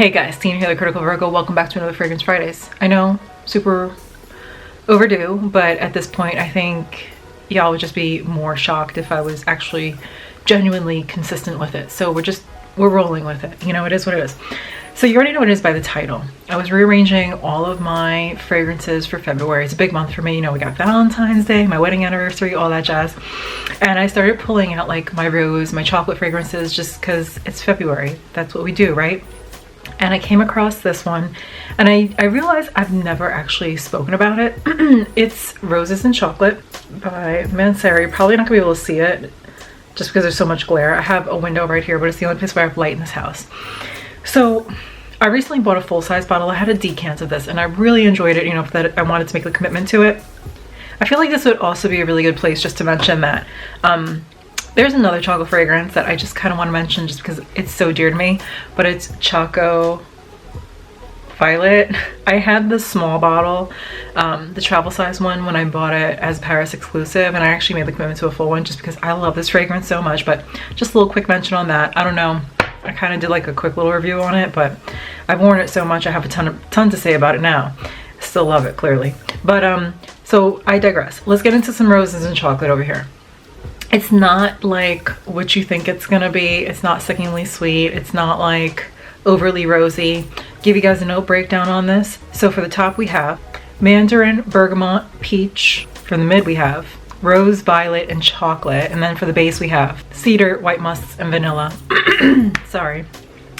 Hey guys, Tina here, the Critical Virgo. Welcome back to another Fragrance Fridays. I know, super overdue, but at this point I think y'all would just be more shocked if I was actually genuinely consistent with it. So we're rolling with it. You know, it is what it is. So you already know what it is by the title. I was rearranging all of my fragrances for February. It's a big month for me. You know, we got Valentine's Day, my wedding anniversary, all that jazz. And I started pulling out like my rose, my chocolate fragrances just because it's February. That's what we do, right? And I came across this one and I realized I've never actually spoken about it. It's Roses and Chocolate by Mancera. You're probably not gonna be able to see it just because there's so much glare. I have a window right here, but it's the only place where I have light in this house. So I recently bought a full-size bottle. I had a decant of this and I really enjoyed it, you know, that I wanted to make the commitment to it. I feel like this would also be a really good place just to mention that there's another chocolate fragrance that I just kind of want to mention just because it's so dear to me, but it's Choco Violet. I had the small bottle, the travel size one, when I bought it as Paris exclusive, and I actually made the commitment to a full one just because I love this fragrance so much. But just a little quick mention on that. I don't know, I kind of did like a quick little review on it, but I've worn it so much I have a ton to say about it now. Still love it, clearly. But so I digress. Let's get into some Roses and Chocolate over here. It's not like what you think it's gonna be. It's not sickeningly sweet. It's not like overly rosy. Give you guys a note breakdown on this. So for the top we have Mandarin, Bergamot, Peach. For the mid we have Rose, Violet, and Chocolate. And then for the base we have Cedar, White Musks, and Vanilla. Sorry.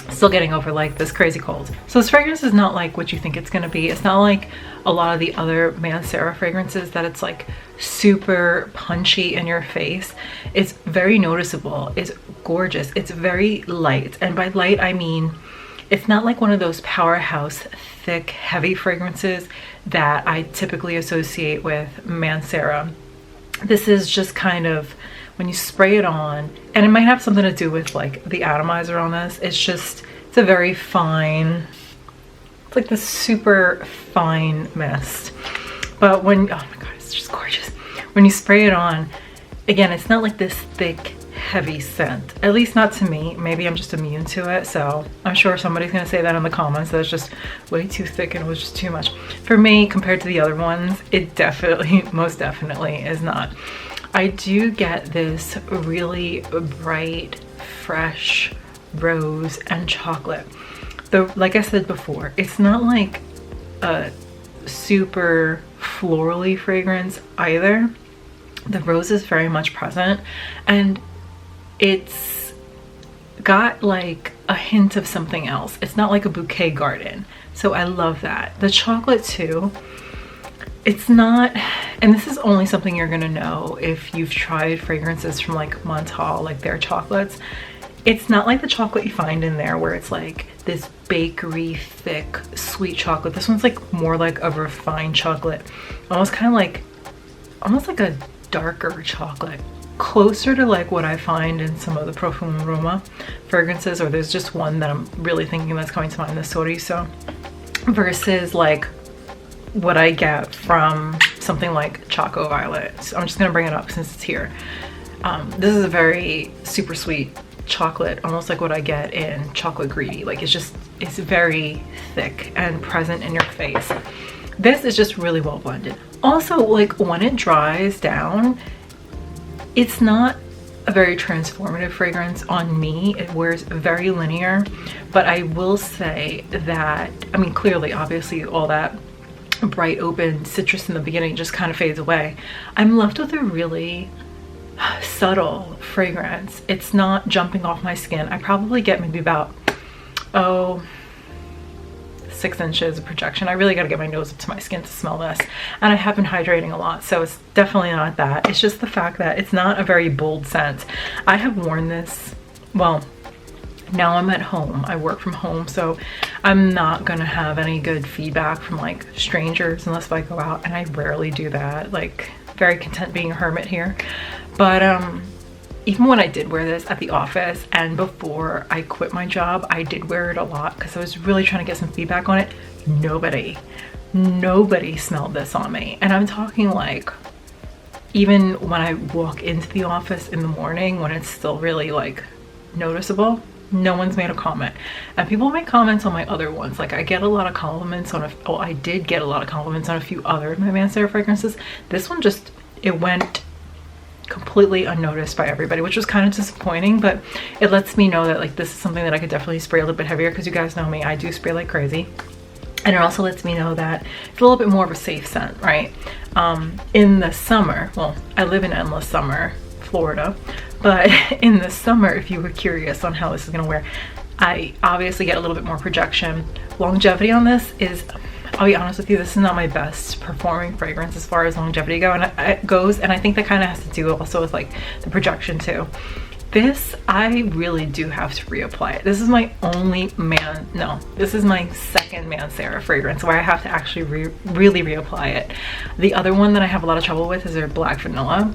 Still getting over like this crazy cold. So this fragrance is not like what you think it's gonna be. It's not like a lot of the other Mancera fragrances that it's like super punchy in your face. It's very noticeable. It's gorgeous. It's very light. And by light, I mean, it's not like one of those powerhouse, thick, heavy fragrances that I typically associate with Mancera. This is just kind of, when you spray it on, and it might have something to do with like the atomizer on this, it's a very fine, it's like this super fine mist. But when, oh my god, it's just gorgeous. When you spray it on, again, it's not like this thick, heavy scent, at least not to me. Maybe I'm just immune to it, so I'm sure somebody's gonna say that in the comments, that it's just way too thick and it was just too much. For me, compared to the other ones, it definitely, most definitely is not. I do get this really bright, fresh rose and chocolate. Though, like I said before, it's not like a super florally fragrance either. The rose is very much present, and it's got like a hint of something else. It's not like a bouquet garden, so I love that. The chocolate too, it's not, and this is only something you're gonna know if you've tried fragrances from like Montal, like their chocolates. It's not like the chocolate you find in there where it's like this bakery thick sweet chocolate. This one's like more like a refined chocolate, almost kind of like, almost like a darker chocolate, closer to like what I find in some of the Profume Aroma fragrances, or there's just one that I'm really thinking that's coming to mind, the Soriso, versus like what I get from something like Choco Violet. So I'm just gonna bring it up since it's here. This is a very super sweet chocolate, almost like what I get in Chocolate Greedy. Like it's very thick and present in your face. This is just really well blended. Also, like when it dries down, it's not a very transformative fragrance on me. It wears very linear, but I will say that, I mean, clearly, obviously, all that bright open citrus in the beginning just kind of fades away. I'm left with a really subtle fragrance. It's not jumping off my skin. I probably get maybe about 6 inches of projection. I really got to get my nose up to my skin to smell this, and I have been hydrating a lot, so it's definitely not that. It's just the fact that it's not a very bold scent. I have worn this, well, now I'm at home, I work from home, so I'm not gonna have any good feedback from like strangers unless I go out, and I rarely do that. Like, very content being a hermit here. But even when I did wear this at the office and before I quit my job, I did wear it a lot because I was really trying to get some feedback on it. Nobody smelled this on me. And I'm talking like, even when I walk into the office in the morning when it's still really like noticeable, No one's made a comment. And people make comments on my other ones. Like, I get a lot of compliments on I did get a lot of compliments on a few other of my Mancera fragrances. This one just, it went completely unnoticed by everybody, which was kind of disappointing, but it lets me know that like this is something that I could definitely spray a little bit heavier, because you guys know me, I do spray like crazy. And it also lets me know that it's a little bit more of a safe scent, right? In the summer, well, I live in endless summer, Florida, but in the summer, if you were curious on how this is gonna wear, I obviously get a little bit more projection. Longevity on this is, I'll be honest with you, this is not my best performing fragrance as far as longevity goes, and I think that kind of has to do also with like the projection too. This, I really do have to reapply it. This is my only this is my second Mancera fragrance where I have to actually really reapply it. The other one that I have a lot of trouble with is their Black Vanilla,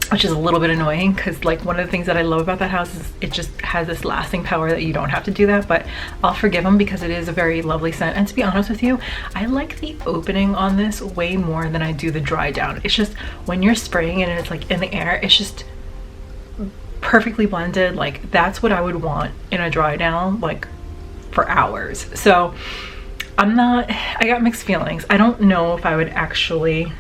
which is a little bit annoying, because like one of the things that I love about that house is it just has this lasting power that you don't have to do that, but I'll forgive them because it is a very lovely scent. And to be honest with you, I like the opening on this way more than I do the dry down. It's just when you're spraying it and it's like in the air, it's just perfectly blended. Like that's what I would want in a dry down, like for hours. So I got mixed feelings. I don't know if I would actually,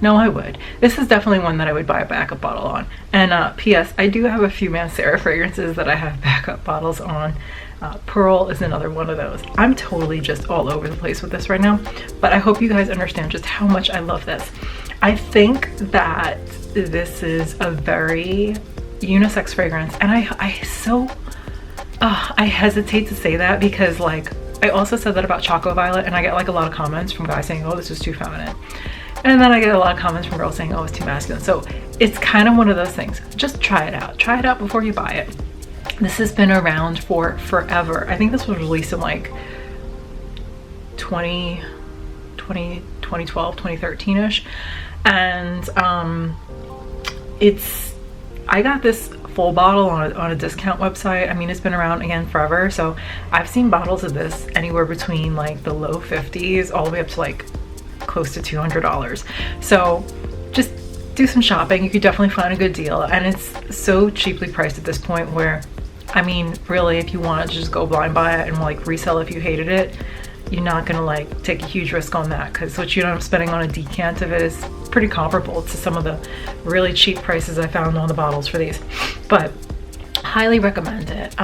no, I would. This is definitely one that I would buy a backup bottle on. And P.S. I do have a few Mancera fragrances that I have backup bottles on. Pearl is another one of those. I'm totally just all over the place with this right now, but I hope you guys understand just how much I love this. I think that this is a very unisex fragrance, and I hesitate to say that because like I also said that about Choco Violet, and I get like a lot of comments from guys saying, oh, this is too feminine. And then I get a lot of comments from girls saying, oh, it's too masculine. So it's kind of one of those things. Just try it out. Try it out before you buy it. This has been around for forever. I think this was released in like 2012, 2013-ish. And I got this full bottle on a discount website. I mean, it's been around again forever. So I've seen bottles of this anywhere between like the low 50s all the way up to like close to $200. So just do some shopping. You could definitely find a good deal, and it's so cheaply priced at this point where, I mean, really, if you want to just go blind buy it and like resell if you hated it, you're not gonna like take a huge risk on that, because what you end up spending on a decant of it is pretty comparable to some of the really cheap prices I found on the bottles for these. But highly recommend it.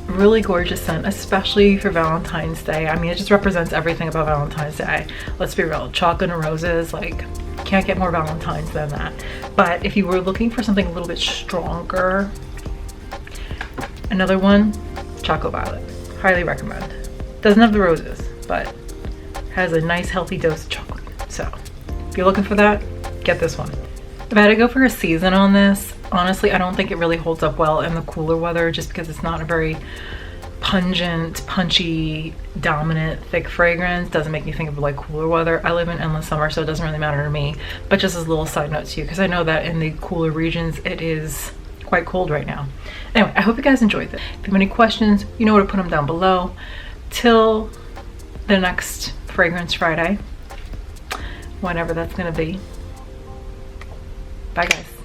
Really gorgeous scent, especially for Valentine's Day. I mean, it just represents everything about Valentine's Day. Let's be real, chocolate and roses, like can't get more Valentine's than that. But if you were looking for something a little bit stronger, another one, Choco Violet, highly recommend. Doesn't have the roses, but has a nice healthy dose of chocolate. So if you're looking for that, get this one. If I had to go for a season on this, honestly, I don't think it really holds up well in the cooler weather, just because it's not a very pungent, punchy, dominant, thick fragrance. Doesn't make me think of like cooler weather. I live in endless summer, so it doesn't really matter to me. But just as a little side note to you, because I know that in the cooler regions, it is quite cold right now. Anyway, I hope you guys enjoyed this. If you have any questions, you know where to put them down below. Till the next Fragrance Friday, whenever that's gonna be. Bye guys.